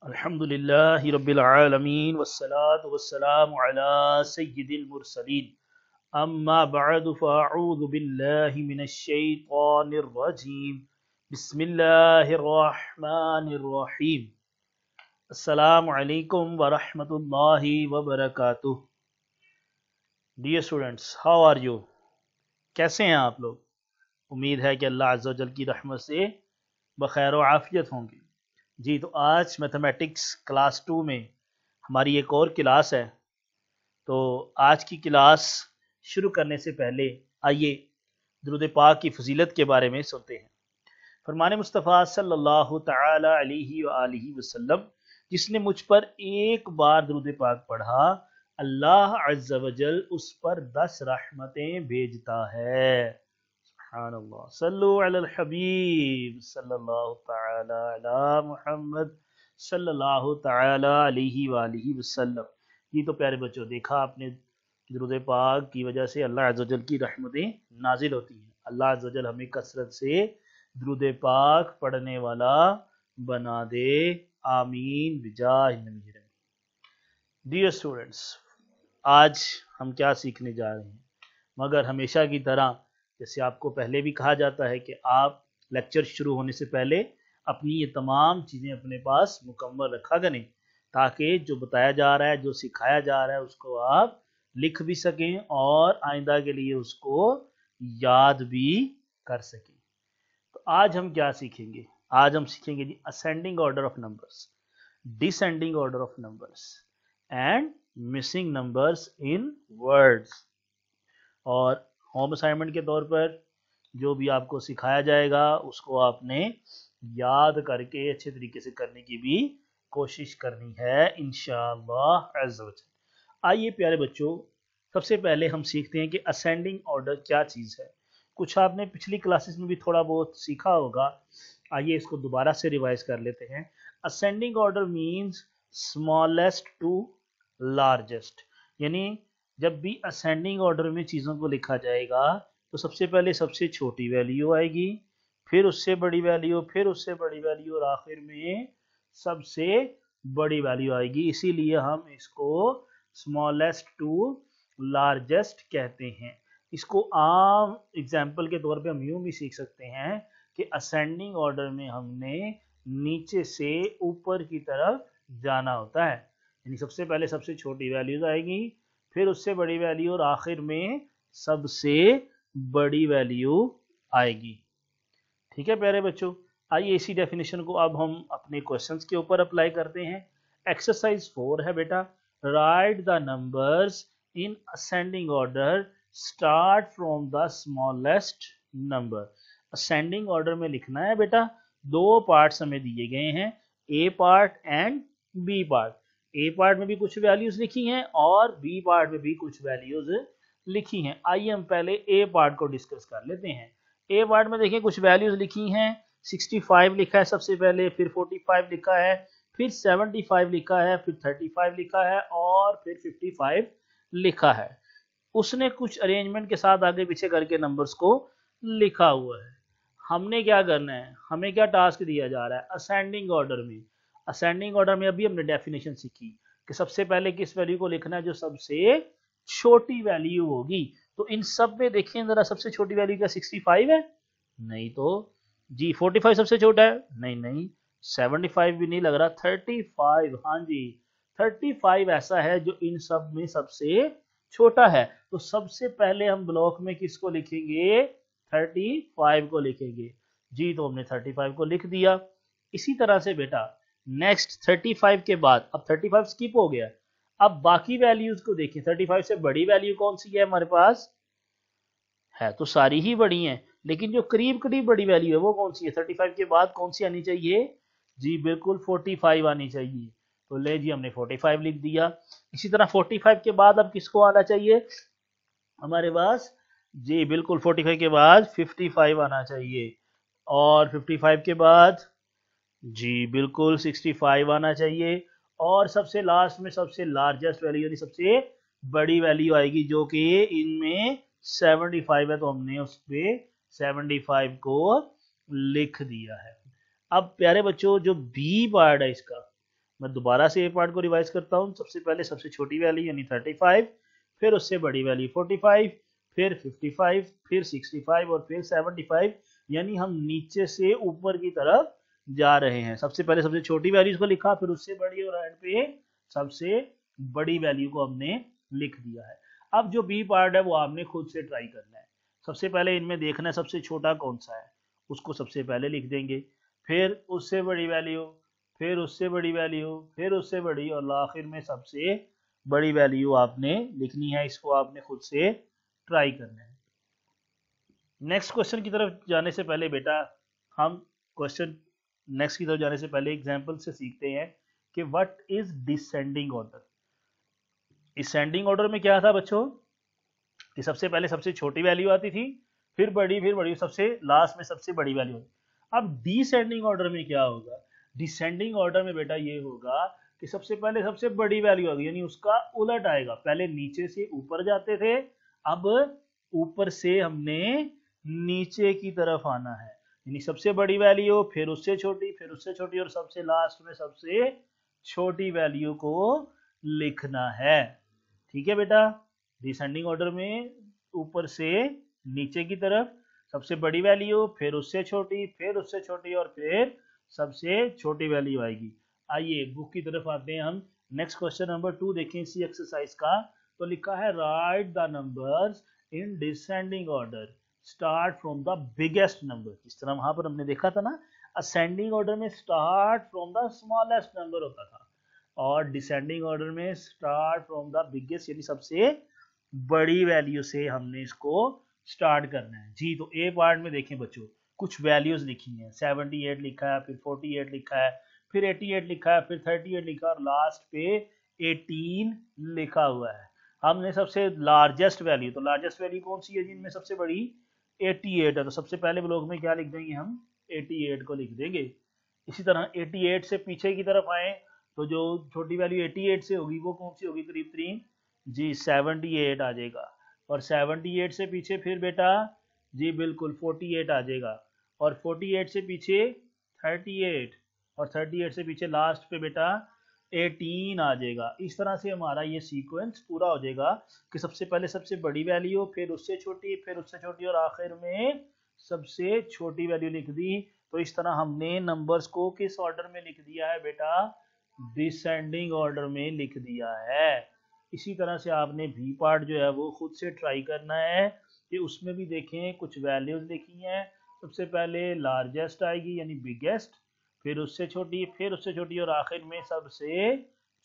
अल्हम्दुलिल्लाहि रब्बिल आलमीन वस्सलातु वस्सलामु अला सय्यिदिल मुरसलीन अम्मा बअदु फ़अऊज़ु बिल्लाहि मिनश शैतानिर रजीम बिस्मिल्लाहिर रहमानिर रहीम अस्सलामु अलैकुम व रहमतुल्लाहि व बरकातुहू। Dear students, how are you? कैसे हैं आप लोग? उम्मीद है कि अल्लाह अज़्ज़ा व जल की रहमत से बखैर व आफियत होंगे। जी, तो आज मैथमेटिक्स क्लास 2 में हमारी एक और क्लास है। तो आज की क्लास शुरू करने से पहले आइए दुरूद पाक की फजीलत के बारे में सुनते हैं। फरमान मुस्तफ़ा सल्लल्लाहु तआला अलैहि व आलिहि वसल्लम, जिसने मुझ पर एक बार दुरूद पाक पढ़ा, अल्लाह अज़्ज़ा व जल उस पर 10 रहमतें भेजता है। सुब्हानअल्लाह, सल्लु अलल हबीब सल्लल्लाहु तआला अला मुहम्मद सल्लल्लाहु तआला अलैहि व आलिहि वसल्लम। ये तो प्यारे बच्चों, देखा आपने, दुरूद पाक की वजह से अल्लाह अज़्ज़ा वजल की रहमतें नाजिल होती हैं। अल्लाह अज़्ज़ा वजल हमें कसरत से दुरूद पाक पढ़ने वाला बना दे, आमीन बिजाह नबी। डियर स्टूडेंट्स, आज हम क्या सीखने जा रहे हैं? मगर हमेशा की तरह, जैसे आपको पहले भी कहा जाता है कि आप लेक्चर शुरू होने से पहले अपनी ये तमाम चीज़ें अपने पास मुकम्मल रखा करें, ताकि जो बताया जा रहा है, जो सिखाया जा रहा है, उसको आप लिख भी सकें और आइंदा के लिए उसको याद भी कर सकें। तो आज हम क्या सीखेंगे? आज हम सीखेंगे the ascending order of numbers, descending order of numbers and missing numbers in words. और होम असाइनमेंट के तौर पर जो भी आपको सिखाया जाएगा उसको आपने याद करके अच्छे तरीके से करने की भी कोशिश करनी है इंशाअल्लाह अज़्ज़ा वजल। आइए प्यारे बच्चों, सबसे पहले हम सीखते हैं कि असेंडिंग ऑर्डर क्या चीज़ है। कुछ आपने पिछली क्लासेस में भी थोड़ा बहुत सीखा होगा, आइए इसको दोबारा से रिवाइज कर लेते हैं। Ascending order means smallest to largest, यानी जब भी असेंडिंग ऑर्डर में चीज़ों को लिखा जाएगा तो सबसे पहले सबसे छोटी वैल्यू आएगी, फिर उससे बड़ी वैल्यू, फिर उससे बड़ी वैल्यू और आखिर में सबसे बड़ी वैल्यू आएगी। इसीलिए हम इसको स्मॉलेस्ट टू लार्जेस्ट कहते हैं। इसको आम एग्जाम्पल के तौर पे हम यूं भी सीख सकते हैं कि असेंडिंग ऑर्डर में हमने नीचे से ऊपर की तरफ जाना होता है, यानी सबसे पहले सबसे छोटी वैल्यूज आएगी, फिर उससे बड़ी वैल्यू और आखिर में सबसे बड़ी वैल्यू आएगी। ठीक है प्यारे बच्चों, आइए इसी डेफिनेशन को अब हम अपने क्वेश्चंस के ऊपर अप्लाई करते हैं। एक्सरसाइज 4 है बेटा, right the numbers in ascending order, start from the smallest number. Ascending order में लिखना है बेटा। दो पार्ट्स हमें दिए गए हैं, A part and B part. A part में भी कुछ वैल्यूज लिखी हैं और बी पार्ट में भी कुछ वैल्यूज लिखी हैं। आइए हम पहले ए पार्ट को डिस्कस कर लेते हैं। ए पार्ट में देखिए कुछ वैल्यूज लिखी हैं। 65 लिखा है सबसे पहले, फिर 45 लिखा है, फिर 75 लिखा है, फिर 35 लिखा है और फिर 55 लिखा है। उसने कुछ अरेंजमेंट के साथ आगे पीछे करके नंबर्स को लिखा हुआ है। हमने क्या करना है, हमें क्या टास्क दिया जा रहा है असेंडिंग ऑर्डर में। असेंडिंग ऑर्डर में अभी हमने डेफिनेशन सीखी कि सबसे पहले किस वैल्यू को लिखना है जो सबसे छोटी वैल्यू होगी। तो इन सब में देखिए जरा, सबसे छोटी वैल्यू क्या 65 है? नहीं तो जी। 45 सबसे छोटा है? नहीं नहीं। 75 भी नहीं लग रहा। 35, हाँ जी 35 ऐसा है जो इन सब में सबसे छोटा है। तो सबसे पहले हम ब्लॉक में किसको लिखेंगे? 35 को लिखेंगे जी। तो हमने 35 को लिख दिया। इसी तरह से बेटा नेक्स्ट 35 के बाद, अब 35 स्किप हो गया, अब बाकी वैल्यूज को देखिए। 35 से बड़ी वैल्यू कौन सी है हमारे पास? है तो सारी ही बड़ी हैं, लेकिन जो करीब करीब बड़ी वैल्यू है वो कौन सी है? 35 के बाद कौन सी आनी चाहिए? जी बिल्कुल 45 आनी चाहिए। तो ले जी, हमने 45 लिख दिया। इसी तरह 45 के बाद अब किसको आना चाहिए हमारे पास? जी बिल्कुल 45 के बाद 55 आना चाहिए। और 55 के बाद जी बिल्कुल 65 आना चाहिए। और सबसे लास्ट में सबसे लार्जेस्ट वैल्यू यानी सबसे बड़ी वैल्यू आएगी जो कि इनमें 75 है, तो हमने उस पे 75 को लिख दिया है। अब प्यारे बच्चों जो बी पार्ट है इसका, मैं दोबारा से ये पार्ट को रिवाइज करता हूँ। सबसे पहले सबसे छोटी वैल्यू यानी 35, फिर उससे बड़ी वैल्यू 45, फिर 55, फिर 65 और फिर 75, यानी हम नीचे से ऊपर की तरफ जा रहे हैं। सबसे पहले सबसे छोटी वैल्यूज को लिखा, फिर उससे बड़ी और एंड पे सबसे बड़ी वैल्यू को हमने लिख दिया है। अब जो बी पार्ट है वो आपने खुद से ट्राई करना है। सबसे पहले इनमें देखना है सबसे छोटा कौन सा है, उसको सबसे पहले लिख देंगे, फिर उससे बड़ी वैल्यू, फिर उससे बड़ी वैल्यू, फिर उससे बड़ी, और आखिर में सबसे बड़ी वैल्यू आपने लिखनी है। इसको आपने खुद से ट्राई करना है। नेक्स्ट क्वेश्चन की तरफ जाने से पहले बेटा हम क्वेश्चन नेक्स्ट की तरफ जाने से पहले एग्जांपल से सीखते हैं कि what is descending order. Descending order में क्या था बच्चों कि सबसे पहले सबसे छोटी वैल्यू आती थी, फिर बड़ी, सबसे लास्ट में सबसे बड़ी वैल्यू आती। अब डिसेंडिंग ऑर्डर में क्या होगा? डिसेंडिंग ऑर्डर में बेटा ये होगा कि सबसे पहले सबसे बड़ी वैल्यू आ गई, यानी उसका उलट आएगा। पहले नीचे से ऊपर जाते थे, अब ऊपर से हमने नीचे की तरफ आना है, यानी सबसे बड़ी वैल्यू, फिर उससे छोटी, फिर उससे छोटी, और सबसे लास्ट में सबसे छोटी वैल्यू को लिखना है। ठीक है बेटा, डिसेंडिंग ऑर्डर में ऊपर से नीचे की तरफ सबसे बड़ी वैल्यू, फिर उससे छोटी, फिर उससे छोटी, और फिर सबसे छोटी वैल्यू आएगी। आइए बुक की तरफ आते हैं हम। नेक्स्ट क्वेश्चन नंबर 2 देखें इसी एक्सरसाइज का। तो लिखा है right the numbers in descending order start from the biggest number. जिस तरह वहां पर हमने देखा था ना, असेंडिंग ऑर्डर में start from the smallest number होता था, और डिसेंडिंग ऑर्डर में स्टार्ट फ्रॉम द बिगेस्ट, यानी सबसे बड़ी वैल्यू से हमने इसको स्टार्ट करना है जी। तो ए पार्ट में देखें बच्चों, कुछ वैल्यूज लिखी हैं। 78 लिखा है, फिर 48 लिखा है, फिर 88 लिखा है, फिर 38 लिखा है, और लास्ट पे 18 लिखा हुआ है। हमने सबसे लार्जेस्ट वैल्यू, तो लार्जेस्ट वैल्यू कौन सी है जी इनमें? सबसे बड़ी 88 है, तो सबसे पहले ब्लॉक में क्या लिख देंगे हम? 88 को लिख देंगे। इसी तरह 88 से पीछे की तरफ आए तो जो छोटी वैल्यू 88 से होगी वो कौन सी होगी? करीब करीब जी 78 आ जाएगा। और 78 से पीछे फिर बेटा जी बिल्कुल 48 आ जाएगा, और 48 से पीछे 38, और 38 से पीछे लास्ट पे बेटा 18 आ जाएगा। इस तरह से हमारा ये सीक्वेंस पूरा हो जाएगा कि सबसे पहले सबसे बड़ी वैल्यू, फिर उससे छोटी, फिर उससे छोटी, और आखिर में सबसे छोटी वैल्यू लिख दी। तो इस तरह हमने नंबर्स को किस ऑर्डर में लिख दिया है बेटा? डिसेंडिंग ऑर्डर में लिख दिया है। इसी तरह से आपने भी पार्ट जो है वो खुद से ट्राई करना है कि उसमें भी देखें कुछ वैल्यूज लिखी हैं। सबसे पहले लार्जेस्ट आएगी यानी बिगेस्ट, फिर उससे छोटी, फिर उससे छोटी, और आखिर में सबसे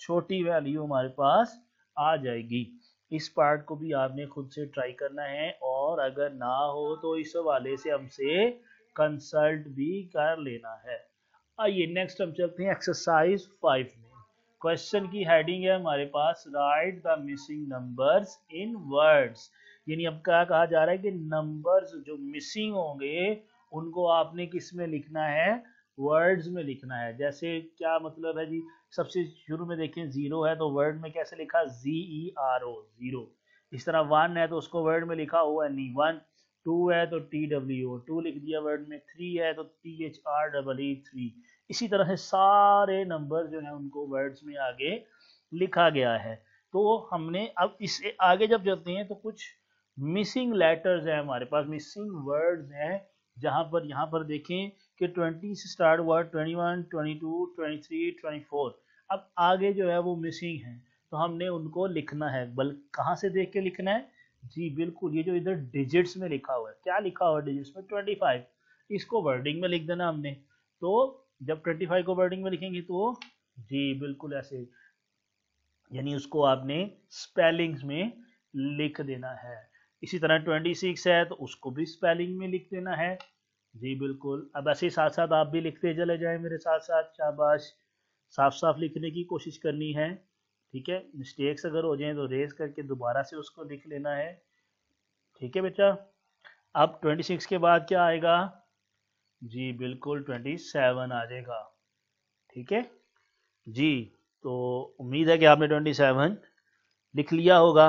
छोटी वैल्यू हमारे पास आ जाएगी। इस पार्ट को भी आपने खुद से ट्राई करना है, और अगर ना हो तो इस हवाले से हमसे कंसल्ट भी कर लेना है। आइए नेक्स्ट हम चलते हैं एक्सरसाइज 5 में। क्वेश्चन की हेडिंग है हमारे पास write the missing numbers in words, यानी अब क्या कहा जा रहा है कि नंबर्स जो मिसिंग होंगे उनको आपने किस में लिखना है? वर्ड्स में लिखना है। जैसे क्या मतलब है जी? सबसे शुरू में देखें 0 है तो वर्ड में कैसे लिखा? ZERO, zero. इस तरह 1 है तो उसको वर्ड में लिखा ONE, 1। 2 है तो TWO, 2 लिख दिया वर्ड में। 3 है तो THREE, 3। इसी तरह से सारे नंबर जो है उनको वर्ड्स में आगे लिखा गया है। तो हमने अब इससे आगे जब चलते हैं तो कुछ मिसिंग लेटर्स है हमारे पास, मिसिंग वर्ड्स हैं, जहां पर यहाँ पर देखें कि 20 से स्टार्ट हुआ, 21, 22, 23, 24। अब आगे जो है वो मिसिंग है, तो हमने उनको लिखना है। बल्कि कहाँ से देख के लिखना है जी? बिल्कुल ये जो इधर डिजिट्स में लिखा हुआ है, क्या लिखा हुआ है डिजिट्स में? 25। इसको वर्डिंग में लिख देना हमने। तो जब 25 को वर्डिंग में लिखेंगे तो जी बिल्कुल ऐसे, यानी उसको आपने स्पेलिंग्स में लिख देना है। इसी तरह 26 है तो उसको भी स्पेलिंग में लिख देना है जी बिल्कुल। अब ऐसे साथ साथ आप भी लिखते चले जाएं मेरे साथ साथ, शाबाश। साफ साफ लिखने की कोशिश करनी है, ठीक है? मिस्टेक्स अगर हो जाए तो रेज करके दोबारा से उसको लिख लेना है, ठीक है बेटा? अब 26 के बाद क्या आएगा जी? बिल्कुल 27 आ जाएगा, ठीक है जी। तो उम्मीद है कि आपने 27 लिख लिया होगा।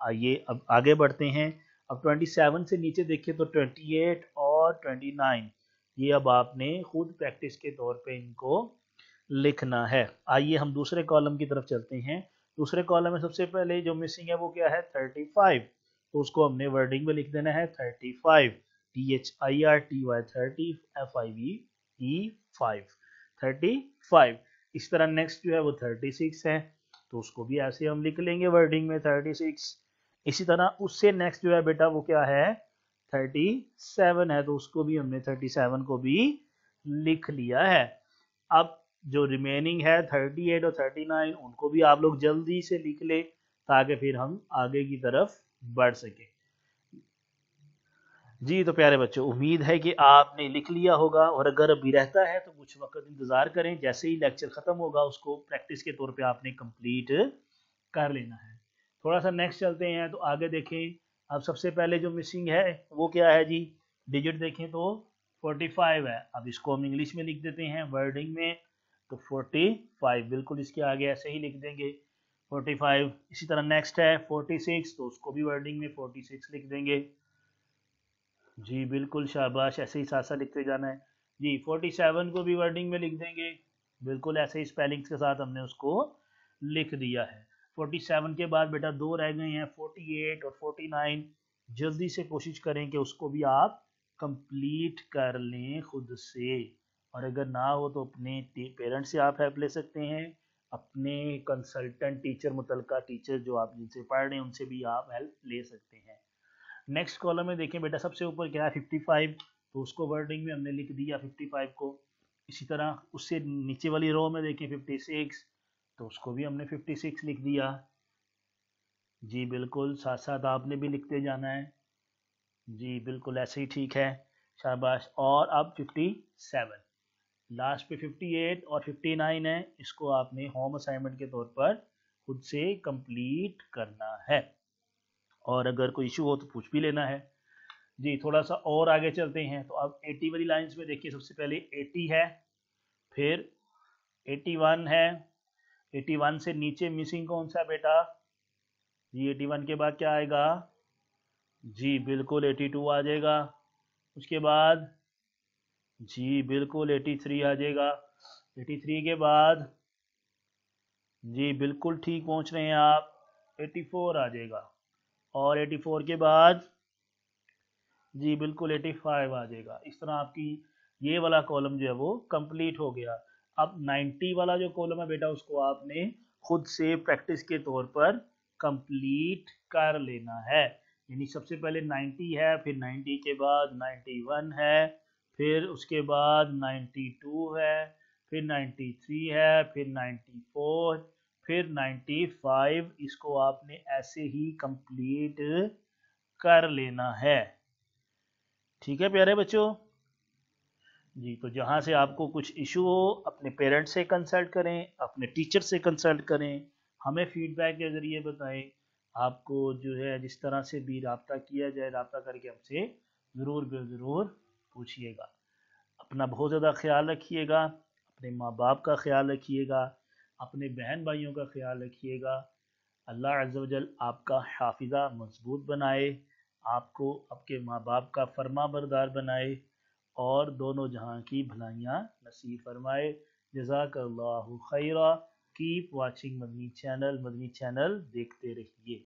आइए अब आगे बढ़ते हैं। अब 27 से नीचे देखिए तो 28 और 29, ये अब आपने खुद प्रैक्टिस के तौर पे इनको लिखना है। आइए हम दूसरे कॉलम की तरफ चलते हैं। दूसरे कॉलम में सबसे पहले जो मिसिंग है वो क्या है, 35। तो उसको हमने वर्डिंग में लिख देना है 35, THIRTY 30 FIVE 5, 35। इस तरह नेक्स्ट जो है वो 36 है, तो उसको भी ऐसे हम लिख लेंगे वर्डिंग में 36। इसी तरह उससे नेक्स्ट जो है बेटा वो क्या है, 37 है, तो उसको भी हमने 37 को भी लिख लिया है। अब जो रिमेनिंग है 38 और 39 उनको भी आप लोग जल्दी से लिख ले, ताकि फिर हम आगे की तरफ बढ़ सके। जी तो प्यारे बच्चों, उम्मीद है कि आपने लिख लिया होगा, और अगर अभी रहता है तो कुछ वक्त इंतजार करें, जैसे ही लेक्चर खत्म होगा उसको प्रैक्टिस के तौर पे आपने कंप्लीट कर लेना है। थोड़ा सा नेक्स्ट चलते हैं, तो आगे देखें। अब सबसे पहले जो मिसिंग है वो क्या है जी, डिजिट देखें तो 45 है। अब इसको हम इंग्लिश में लिख देते हैं वर्डिंग में, तो 45 बिल्कुल इसके आगे ऐसे ही लिख देंगे 45। इसी तरह नेक्स्ट है 46, तो उसको भी वर्डिंग में 46 लिख देंगे। जी बिल्कुल शाबाश, ऐसे ही साथ साथ लिखते जाना है। जी 47 को भी वर्डिंग में लिख देंगे, बिल्कुल ऐसे ही स्पेलिंग्स के साथ हमने उसको लिख दिया है। 47 के बाद बेटा दो रह गए हैं, 48 और 49। जल्दी से कोशिश करें कि उसको भी आप कंप्लीट कर लें खुद से, और अगर ना हो तो अपने पेरेंट्स से आप हेल्प ले सकते हैं, अपने कंसल्टेंट टीचर, मुतलका टीचर जो आप जिनसे पढ़ रहे हैं उनसे भी आप हेल्प ले सकते हैं। नेक्स्ट कॉलम में देखें बेटा, सबसे ऊपर क्या है 55, तो उसको वर्डिंग में हमने लिख दिया 55 को। इसी तरह उससे नीचे वाली रो में देखें 56, तो उसको भी हमने 56 लिख दिया। जी बिल्कुल साथ साथ आपने भी लिखते जाना है। जी बिल्कुल ऐसे ही ठीक है, शाबाश। और अब 57, लास्ट पे 58 और 59 है, इसको आपने होम असाइनमेंट के तौर पर खुद से कंप्लीट करना है, और अगर कोई इशू हो तो पूछ भी लेना है। जी थोड़ा सा और आगे चलते हैं, तो अब 80 वाली लाइंस में देखिए, सबसे पहले 80 है, फिर 81 है। 81 से नीचे मिसिंग कौन सा है बेटा, जी 81 के बाद क्या आएगा, जी बिल्कुल 82 आ जाएगा। उसके बाद जी बिल्कुल 83 आ जाएगा। 83 के बाद जी बिल्कुल ठीक पहुंच रहे हैं आप, 84 आ जाएगा। और 84 के बाद जी बिल्कुल 85 आ जाएगा। इस तरह आपकी ये वाला कॉलम जो है वो कंप्लीट हो गया। अब 90 वाला जो कॉलम है बेटा, उसको आपने खुद से प्रैक्टिस के तौर पर कंप्लीट कर लेना है। यानी सबसे पहले 90 है, फिर 90 के बाद 91 है, फिर उसके बाद 92 है, फिर 93 है, फिर 94, फिर 95। इसको आपने ऐसे ही कंप्लीट कर लेना है। ठीक है प्यारे बच्चों। जी तो जहाँ से आपको कुछ इशू हो, अपने पेरेंट्स से कंसल्ट करें, अपने टीचर से कंसल्ट करें, हमें फीडबैक के ज़रिए बताएं। आपको जो है जिस तरह से भी रब्ता किया जाए, रब्ता करके हमसे ज़रूर पूछिएगा। अपना बहुत ज़्यादा ख्याल रखिएगा, अपने माँ बाप का ख्याल रखिएगा, अपने बहन भाइयों का ख्याल रखिएगा। अल्लाह अज़्ज़ वजल आपका हाफिज़ा मजबूत बनाए, आपको आपके माँ बाप का फर्मा बरदार बनाए, और दोनों जहां की भलाइयाँ नसीब फरमाए। जज़ाकल्लाहु खैरा। Keep watching Madani channel, Madani channel देखते रहिए।